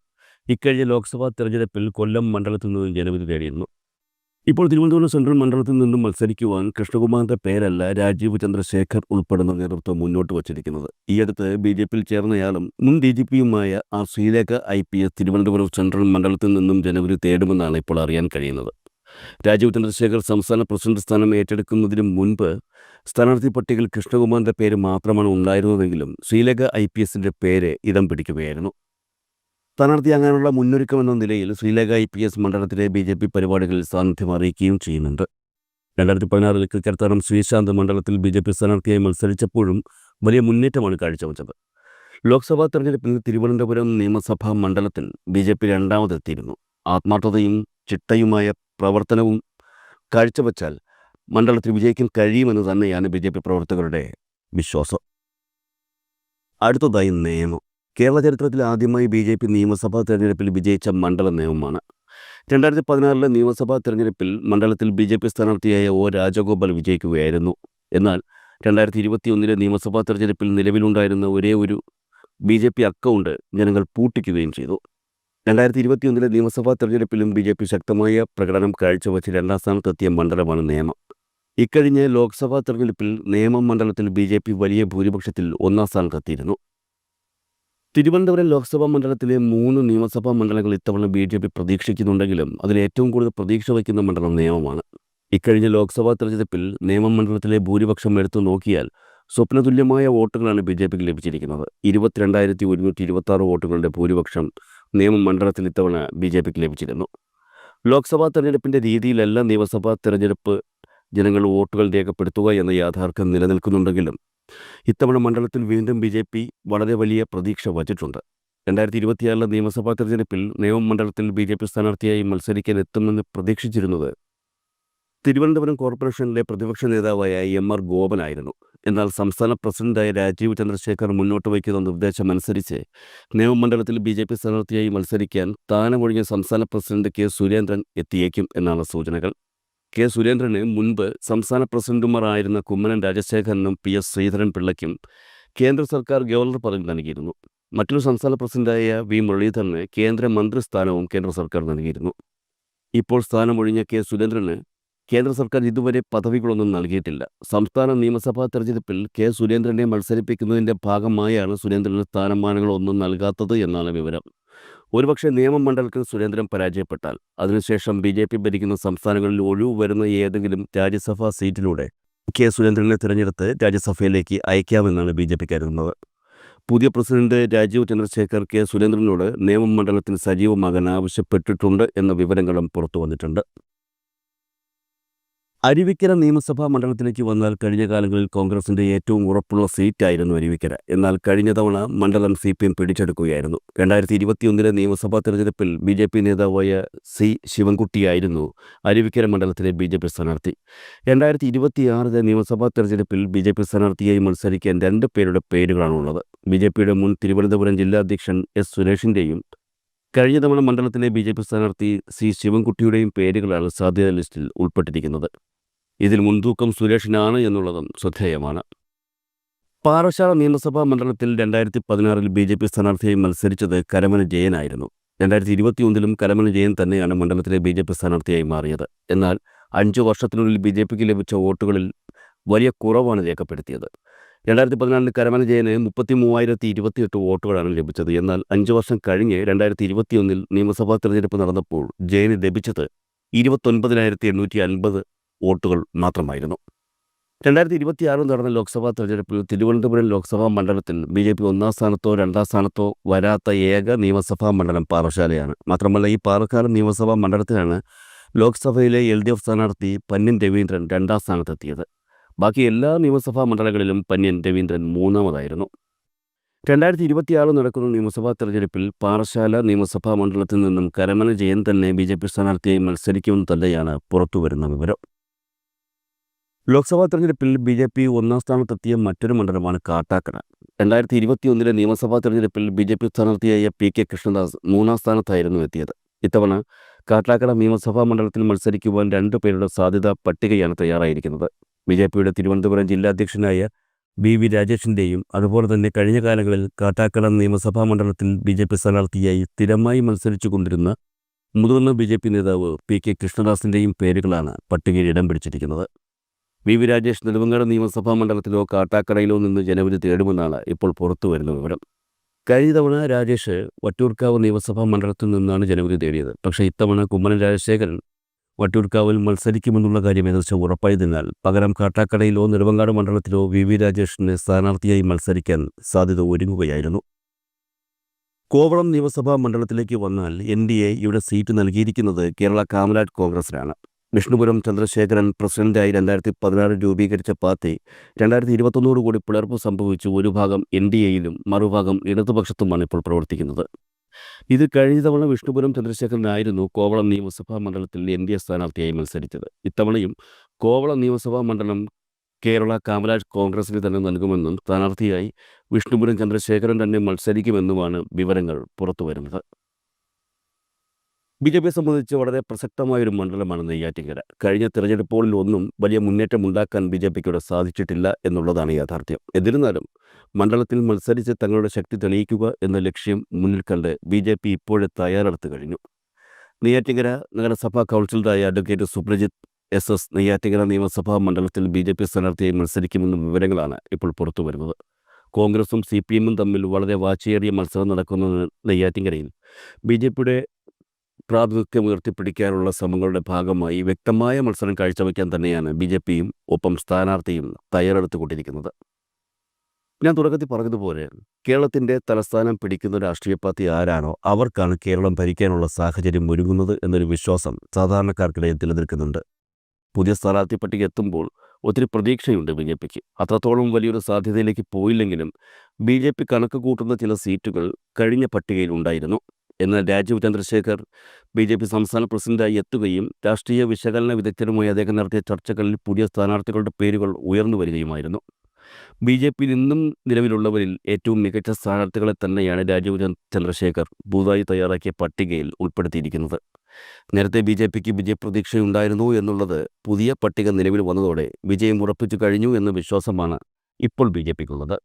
ഇക്കഴിഞ്ഞ ലോക്സഭാ തെരഞ്ഞെടുപ്പിൽ കൊല്ലം മണ്ഡലത്തിൽ നിന്നും ജനവിധി നേടിയിരുന്നു. ഇപ്പോൾ തിരുവനന്തപുരം സെൻട്രൽ മണ്ഡലത്തിൽ നിന്നും മത്സരിക്കുവാൻ കൃഷ്ണകുമാറിൻ്റെ പേരല്ല രാജീവ് ചന്ദ്രശേഖർ ഉൾപ്പെടുന്ന നേതൃത്വം മുന്നോട്ട് വച്ചിരിക്കുന്നത്. ഈയടുത്ത് BJPയിൽ ചേർന്നയാളും മുൻ DGPയുമായ ശ്രീലേഖ IPS തിരുവനന്തപുരം സെൻട്രൽ മണ്ഡലത്തിൽ നിന്നും ജനവിധി തേടുമെന്നാണ് ഇപ്പോൾ അറിയാൻ കഴിയുന്നത്. രാജീവ് ചന്ദ്രശേഖർ സംസ്ഥാന പ്രസിഡന്റ് സ്ഥാനം ഏറ്റെടുക്കുന്നതിന് മുൻപ് സ്ഥാനാർത്ഥി പട്ടികയിൽ കൃഷ്ണകുമാറിൻ്റെ പേര് മാത്രമാണ് ഉണ്ടായിരുന്നതെങ്കിലും ശ്രീലേഖ IPSൻ്റെ പേര് ഇടം പിടിക്കുകയായിരുന്നു. സ്ഥാനാർത്ഥിയാകാനുള്ള മുന്നൊരുക്കമെന്ന നിലയിൽ ശ്രീലേഖ IPS മണ്ഡലത്തിലെ BJP പരിപാടികളിൽ സാന്നിധ്യം അറിയിക്കുകയും ചെയ്യുന്നുണ്ട്. 2016 ക്രിക്കറ്റ് താരം ശ്രീശാന്ത് മണ്ഡലത്തിൽ BJP സ്ഥാനാർത്ഥിയായി മത്സരിച്ചപ്പോഴും വലിയ മുന്നേറ്റമാണ് കാഴ്ചവെച്ചത്. ലോക്സഭാ തെരഞ്ഞെടുപ്പിൽ തിരുവനന്തപുരം നിയമസഭാ മണ്ഡലത്തിൽ BJP 2ാമതെത്തിയിരുന്നു. ആത്മാർത്ഥതയും ചിട്ടയുമായ പ്രവർത്തനവും കാഴ്ചവെച്ചാൽ മണ്ഡലത്തിൽ വിജയിക്കാൻ കഴിയുമെന്ന് തന്നെയാണ് BJP പ്രവർത്തകരുടെ വിശ്വാസം. അടുത്തതായി നേമം. കേരള ചരിത്രത്തിൽ ആദ്യമായി BJP നിയമസഭാ തെരഞ്ഞെടുപ്പിൽ വിജയിച്ച മണ്ഡലം നേമമാണ്. 2016 നിയമസഭാ തെരഞ്ഞെടുപ്പിൽ മണ്ഡലത്തിൽ BJP സ്ഥാനാർത്ഥിയായ O രാജഗോപാൽ വിജയിക്കുകയായിരുന്നു. എന്നാൽ 2021 നിയമസഭാ തെരഞ്ഞെടുപ്പിൽ നിലവിലുണ്ടായിരുന്ന ഒരേ ഒരു BJP അക്കൗണ്ട് ജനങ്ങൾ പൂട്ടിക്കുകയും ചെയ്തു. 2021 നിയമസഭാ തെരഞ്ഞെടുപ്പിലും BJP ശക്തമായ പ്രകടനം കാഴ്ചവെച്ച് 2ാം സ്ഥാനത്തെത്തിയ മണ്ഡലമാണ് നേമം. ഇക്കഴിഞ്ഞ ലോക്സഭാ തെരഞ്ഞെടുപ്പിൽ നേമം മണ്ഡലത്തിൽ BJP വലിയ ഭൂരിപക്ഷത്തിൽ 1ാം സ്ഥാനത്തെത്തിയിരുന്നു. തിരുവനന്തപുരം ലോക്സഭാ മണ്ഡലത്തിലെ 3 നിയമസഭാ മണ്ഡലങ്ങൾ ഇത്തവണ BJP പ്രതീക്ഷിക്കുന്നുണ്ടെങ്കിലും അതിൽ ഏറ്റവും കൂടുതൽ പ്രതീക്ഷ വയ്ക്കുന്ന മണ്ഡലം നേമമാണ്. ഇക്കഴിഞ്ഞ ലോക്സഭാ തെരഞ്ഞെടുപ്പിൽ നേമം മണ്ഡലത്തിലെ ഭൂരിപക്ഷം എടുത്തു നോക്കിയാൽ സ്വപ്നതുല്യമായ വോട്ടുകളാണ് BJPക്ക് ലഭിച്ചിരിക്കുന്നത്. 22,126 വോട്ടുകളുടെ ഭൂരിപക്ഷം നേമം മണ്ഡലത്തിൽ ഇത്തവണ BJPക്ക് ലഭിച്ചിരുന്നു. ലോക്സഭാ തെരഞ്ഞെടുപ്പിൻ്റെ രീതിയിലല്ല നിയമസഭാ തെരഞ്ഞെടുപ്പ് ജനങ്ങൾ വോട്ടുകൾ രേഖപ്പെടുത്തുക എന്ന യാഥാർത്ഥ്യം നിലനിൽക്കുന്നുണ്ടെങ്കിലും ഇത്തവണ മണ്ഡലത്തിൽ വീണ്ടും BJP വളരെ വലിയ പ്രതീക്ഷ വച്ചിട്ടുണ്ട്. 2026 നിയമസഭാ തെരഞ്ഞെടുപ്പിൽ നേമം മണ്ഡലത്തിൽ BJP സ്ഥാനാർത്ഥിയായി മത്സരിക്കാൻ എത്തുമെന്ന് പ്രതീക്ഷിച്ചിരുന്നത് തിരുവനന്തപുരം കോർപ്പറേഷനിലെ പ്രതിപക്ഷ നേതാവായ MR ഗോപനായിരുന്നു. എന്നാൽ സംസ്ഥാന പ്രസിഡന്റായ രാജീവ് ചന്ദ്രശേഖർ മുന്നോട്ട് വയ്ക്കുന്ന നിർദ്ദേശമനുസരിച്ച് നേമം മണ്ഡലത്തിൽ BJP സ്ഥാനാർത്ഥിയായി മത്സരിക്കാൻ സ്ഥാനമൊഴിഞ്ഞ സംസ്ഥാന പ്രസിഡന്റ് K സുരേന്ദ്രൻ എത്തിയേക്കും എന്നാണ് സൂചനകൾ. K സുരേന്ദ്രന് മുൻപ് സംസ്ഥാന പ്രസിഡന്റുമാരായിരുന്ന കുമ്മനം രാജശേഖരനും PS ശ്രീധരൻപിള്ളയ്ക്കും കേന്ദ്ര സർക്കാർ ഗവർണർ പദവി നൽകിയിരുന്നു. മറ്റൊരു സംസ്ഥാന പ്രസിഡന്റായ V മുരളീധരന് കേന്ദ്ര മന്ത്രിസ്ഥാനവും കേന്ദ്ര സർക്കാർ നൽകിയിരുന്നു. ഇപ്പോൾ സ്ഥാനമൊഴിഞ്ഞ K സുരേന്ദ്രന് കേന്ദ്ര സർക്കാർ ഇതുവരെ പദവികളൊന്നും നൽകിയിട്ടില്ല. സംസ്ഥാന നിയമസഭാ തെരഞ്ഞെടുപ്പിൽ K സുരേന്ദ്രനെ മത്സരിപ്പിക്കുന്നതിൻ്റെ ഭാഗമായാണ് സുരേന്ദ്രന് സ്ഥാനമാനങ്ങളൊന്നും നൽകാത്തത് എന്നാണ് വിവരം. ഒരുപക്ഷെ നേമം മണ്ഡലത്തിൽ സുരേന്ദ്രൻ പരാജയപ്പെട്ടാൽ അതിനുശേഷം BJP ഭരിക്കുന്ന സംസ്ഥാനങ്ങളിൽ ഒഴിവ് വരുന്ന ഏതെങ്കിലും രാജ്യസഭാ സീറ്റിലൂടെ K സുരേന്ദ്രനെ തിരഞ്ഞെടുത്ത് രാജ്യസഭയിലേക്ക് അയക്കാമെന്നാണ് BJP കരുതുന്നത്. പുതിയ പ്രസിഡന്റ് രാജീവ് ചന്ദ്രശേഖർ K സുരേന്ദ്രനോട് നേമം മണ്ഡലത്തിൽ സജീവമാകാൻ ആവശ്യപ്പെട്ടിട്ടുണ്ട് എന്ന വിവരങ്ങളും പുറത്തു വന്നിട്ടുണ്ട്. അരുവിക്കര നിയമസഭാ മണ്ഡലത്തിലേക്ക് വന്നാൽ കഴിഞ്ഞ കാലങ്ങളിൽ കോൺഗ്രസിന്റെ ഏറ്റവും ഉറപ്പുള്ള സീറ്റായിരുന്നു അരുവിക്കര. എന്നാൽ കഴിഞ്ഞ തവണ മണ്ഡലം CPM പിടിച്ചെടുക്കുകയായിരുന്നു. 2021 നിയമസഭാ തെരഞ്ഞെടുപ്പിൽ BJP നേതാവായ C. ശിവൻകുട്ടിയായിരുന്നു അരുവിക്കര മണ്ഡലത്തിലെ BJP സ്ഥാനാർത്ഥി. 2026 നിയമസഭാ തെരഞ്ഞെടുപ്പിൽ BJP സ്ഥാനാർത്ഥിയായി മത്സരിക്കാൻ 2 പേരുടെ പേരുകളാണുള്ളത്. BJPയുടെ മുൻ തിരുവനന്തപുരം ജില്ലാ അധ്യക്ഷൻ S. സുരേഷിന്റെയും കഴിഞ്ഞ തവണ മണ്ഡലത്തിലെ BJP സ്ഥാനാർത്ഥി C. ശിവൻകുട്ടിയുടെയും പേരുകളാണ് സാധ്യതാ ലിസ്റ്റിൽ ഉൾപ്പെട്ടിരിക്കുന്നത്. ഇതിൽ മുൻതൂക്കം സുരേഷിനാണ് എന്നുള്ളതും ശ്രദ്ധേയമാണ്. പാറശാല നിയമസഭാ മണ്ഡലത്തിൽ 2016 BJP സ്ഥാനാർത്ഥിയായി മത്സരിച്ചത് കരമന ജയനായിരുന്നു. 2021 കരമന ജയൻ തന്നെയാണ് മണ്ഡലത്തിലെ BJP സ്ഥാനാർത്ഥിയായി മാറിയത്. എന്നാൽ 5 വർഷത്തിനുള്ളിൽ BJPക്ക് ലഭിച്ച വോട്ടുകളിൽ വലിയ കുറവാണ് രേഖപ്പെടുത്തിയത്. 2014 കരമന ജയന് 33,028 വോട്ടുകളാണ് ലഭിച്ചത്. എന്നാൽ 5 വർഷം കഴിഞ്ഞ് 2021 നിയമസഭാ തെരഞ്ഞെടുപ്പ് നടന്നപ്പോൾ ജയന് ലഭിച്ചത് 29,850 വോട്ടുകൾ മാത്രമായിരുന്നു. 2026 നടന്ന ലോക്സഭാ തെരഞ്ഞെടുപ്പിൽ തിരുവനന്തപുരം ലോക്സഭാ മണ്ഡലത്തിൽ BJP 1ാം സ്ഥാനത്തോ 2ാം സ്ഥാനത്തോ വരാത്ത ഏക നിയമസഭാ മണ്ഡലം പാറശാലയാണ്. മാത്രമല്ല, ഈ പാലക്കാട് നിയമസഭാ മണ്ഡലത്തിലാണ് ലോക്സഭയിലെ LDF സ്ഥാനാർത്ഥി പന്ന്യൻ രവീന്ദ്രൻ 2ാം സ്ഥാനത്തെത്തിയത്. ബാക്കി എല്ലാ നിയമസഭാ മണ്ഡലങ്ങളിലും പന്ന്യൻ രവീന്ദ്രൻ 3ാമതായിരുന്നു. 2026 നടക്കുന്ന നിയമസഭാ തെരഞ്ഞെടുപ്പിൽ പാറശാല നിയമസഭാ മണ്ഡലത്തിൽ നിന്നും കരമന ജയൻ തന്നെ BJP സ്ഥാനാർത്ഥിയായി മത്സരിക്കുമെന്ന് തന്നെയാണ് പുറത്തുവരുന്ന വിവരം. ലോക്സഭാ തെരഞ്ഞെടുപ്പിൽ BJP 1ാം സ്ഥാനത്തെത്തിയ മറ്റൊരു മണ്ഡലമാണ് കാട്ടാക്കട. 2021 നിയമസഭാ തെരഞ്ഞെടുപ്പിൽ BJP സ്ഥാനാർത്ഥിയായ PK കൃഷ്ണദാസ് 3ാം സ്ഥാനത്തായിരുന്നു എത്തിയത്. ഇത്തവണ കാട്ടാക്കട നിയമസഭാ മണ്ഡലത്തിൽ മത്സരിക്കുവാൻ 2 പേരുടെ സാധ്യതാ പട്ടികയാണ് തയ്യാറായിരിക്കുന്നത്. BJPയുടെ തിരുവനന്തപുരം ജില്ലാ അധ്യക്ഷനായ BV രാജേഷിൻ്റെയും അതുപോലെ തന്നെ കഴിഞ്ഞ കാലങ്ങളിൽ കാട്ടാക്കട നിയമസഭാ മണ്ഡലത്തിൽ BJP സ്ഥാനാർത്ഥിയായി സ്ഥിരമായി മത്സരിച്ചു കൊണ്ടിരുന്ന മുതിർന്ന BJP നേതാവ് PK കൃഷ്ണദാസിൻ്റെയും പേരുകളാണ് പട്ടികയിൽ ഇടം പിടിച്ചിരിക്കുന്നത്. BV രാജേഷ് നെടുമങ്ങാട് നിയമസഭാ മണ്ഡലത്തിലോ കാട്ടാക്കടയിലോ നിന്ന് ജനവിധി തേടുമെന്നാണ് ഇപ്പോൾ പുറത്തുവരുന്ന വിവരം. കഴിഞ്ഞ തവണ രാജേഷ് വട്ടിയൂർക്കാവ് നിയമസഭാ മണ്ഡലത്തിൽ നിന്നാണ് ജനവിധി തേടിയത്. പക്ഷേ ഇത്തവണ കുമ്മനം രാജശേഖരൻ വട്ടിയൂർക്കാവിൽ മത്സരിക്കുമെന്നുള്ള കാര്യം ഏകദേശം ഉറപ്പായതിനാൽ പകരം കാട്ടാക്കടയിലോ നെടുമങ്ങാട് മണ്ഡലത്തിലോ BV രാജേഷിന് സ്ഥാനാർത്ഥിയായി മത്സരിക്കാൻ സാധ്യത ഒരുങ്ങുകയായിരുന്നു. കോവളം നിയമസഭാ മണ്ഡലത്തിലേക്ക് വന്നാൽ NDA ഇവിടെ സീറ്റ് നൽകിയിരിക്കുന്നത് കേരള കാമരാജ് കോൺഗ്രസിനാണ്. വിഷ്ണുപുരം ചന്ദ്രശേഖരൻ പ്രസിഡന്റായി 2016 രൂപീകരിച്ച പാർട്ടി 2021 കൂടി പിളർപ്പ് സംഭവിച്ചു ഒരു ഭാഗം NDAയിലും മറുഭാഗം ഇടതുപക്ഷത്തുമാണ് ഇപ്പോൾ പ്രവർത്തിക്കുന്നത്. ഇത് കഴിഞ്ഞ തവണ വിഷ്ണുപുരം ചന്ദ്രശേഖരനായിരുന്നു കോവളം നിയമസഭാ മണ്ഡലത്തിൽ NDA സ്ഥാനാർത്ഥിയായി മത്സരിച്ചത്. ഇത്തവണയും കോവളം നിയമസഭാ മണ്ഡലം കേരള കാമരാജ് കോൺഗ്രസിന് തന്നെ നൽകുമെന്നും സ്ഥാനാർത്ഥിയായി വിഷ്ണുപുരം ചന്ദ്രശേഖരൻ തന്നെ മത്സരിക്കുമെന്നുമാണ് വിവരങ്ങൾ പുറത്തുവരുന്നത്. BJPയെ സംബന്ധിച്ച് വളരെ പ്രസക്തമായൊരു മണ്ഡലമാണ് നെയ്യാറ്റിൻകര. കഴിഞ്ഞ തിരഞ്ഞെടുപ്പുകളിലൊന്നും വലിയ മുന്നേറ്റമുണ്ടാക്കാൻ BJPക്ക് സാധിച്ചിട്ടില്ല എന്നുള്ളതാണ് യാഥാർത്ഥ്യം. എന്നിരുന്നാലും മണ്ഡലത്തിൽ മത്സരിച്ച് തങ്ങളുടെ ശക്തി തെളിയിക്കുക എന്ന ലക്ഷ്യം മുന്നിൽ കണ്ട് BJP ഇപ്പോഴേ തയ്യാറെടുത്തു കഴിഞ്ഞു. നെയ്യാറ്റിൻകര നഗരസഭാ കൗൺസിലറായ അഡ്വക്കേറ്റ് സുപ്രജിത്ത് SS നെയ്യാറ്റിൻകര നിയമസഭാ മണ്ഡലത്തിൽ BJP സ്ഥാനാർത്ഥിയായി മത്സരിക്കുമെന്ന വിവരങ്ങളാണ് ഇപ്പോൾ പുറത്തുവരുന്നത്. കോൺഗ്രസും CPMും തമ്മിൽ വളരെ വാശിയേറിയ മത്സരം നടക്കുന്ന നെയ്യാറ്റിൻകരയിൽ BJPയുടെ പ്രാതിനിധ്യം ഉയർത്തിപ്പിടിക്കാനുള്ള ശ്രമങ്ങളുടെ ഭാഗമായി വ്യക്തമായ മത്സരം കാഴ്ചവെക്കാൻ തന്നെയാണ് BJPയും ഒപ്പം സ്ഥാനാർത്ഥിയും തയ്യാറെടുത്തുകൊണ്ടിരിക്കുന്നത്. ഞാൻ തുടക്കത്തിൽ പറഞ്ഞതുപോലെ കേരളത്തിൻ്റെ തലസ്ഥാനം പിടിക്കുന്ന രാഷ്ട്രീയ പാർട്ടി ആരാണോ അവർക്കാണ് കേരളം ഭരിക്കാനുള്ള സാഹചര്യം ഒരുങ്ങുന്നത് എന്നൊരു വിശ്വാസം സാധാരണക്കാർക്കിടയിൽ നിലനിൽക്കുന്നുണ്ട്. പുതിയ സ്ഥാനാർത്ഥി പട്ടിക എത്തുമ്പോൾ ഒത്തിരി പ്രതീക്ഷയുണ്ട് BJPക്ക്. അത്രത്തോളം വലിയൊരു സാധ്യതയിലേക്ക് പോയില്ലെങ്കിലും BJP കണക്ക് കൂട്ടുന്ന ചില സീറ്റുകൾ കഴിഞ്ഞ പട്ടികയിൽ ഉണ്ടായിരുന്നു. എന്നാൽ രാജീവ് ചന്ദ്രശേഖർ BJP സംസ്ഥാന പ്രസിഡന്റായി എത്തുകയും രാഷ്ട്രീയ വിശകലന വിദഗ്ധരുമായി അദ്ദേഹം നടത്തിയ ചർച്ചകളിൽ പുതിയ സ്ഥാനാർത്ഥികളുടെ പേരുകൾ ഉയർന്നു വരികയുമായിരുന്നു. BJPയിൽ ഇന്നും നിലവിലുള്ളവരിൽ ഏറ്റവും മികച്ച സ്ഥാനാർത്ഥികളെ തന്നെയാണ് രാജീവ് ചന്ദ്രശേഖർ പുതുതായി തയ്യാറാക്കിയ പട്ടികയിൽ ഉൾപ്പെടുത്തിയിരിക്കുന്നത്. നേരത്തെ BJPക്ക് വിജയപ്രതീക്ഷയുണ്ടായിരുന്നു എന്നുള്ളത് പുതിയ പട്ടിക നിലവിൽ വന്നതോടെ വിജയം ഉറപ്പിച്ചു കഴിഞ്ഞു എന്ന വിശ്വാസമാണ് ഇപ്പോൾ BJPക്കുള്ളത്.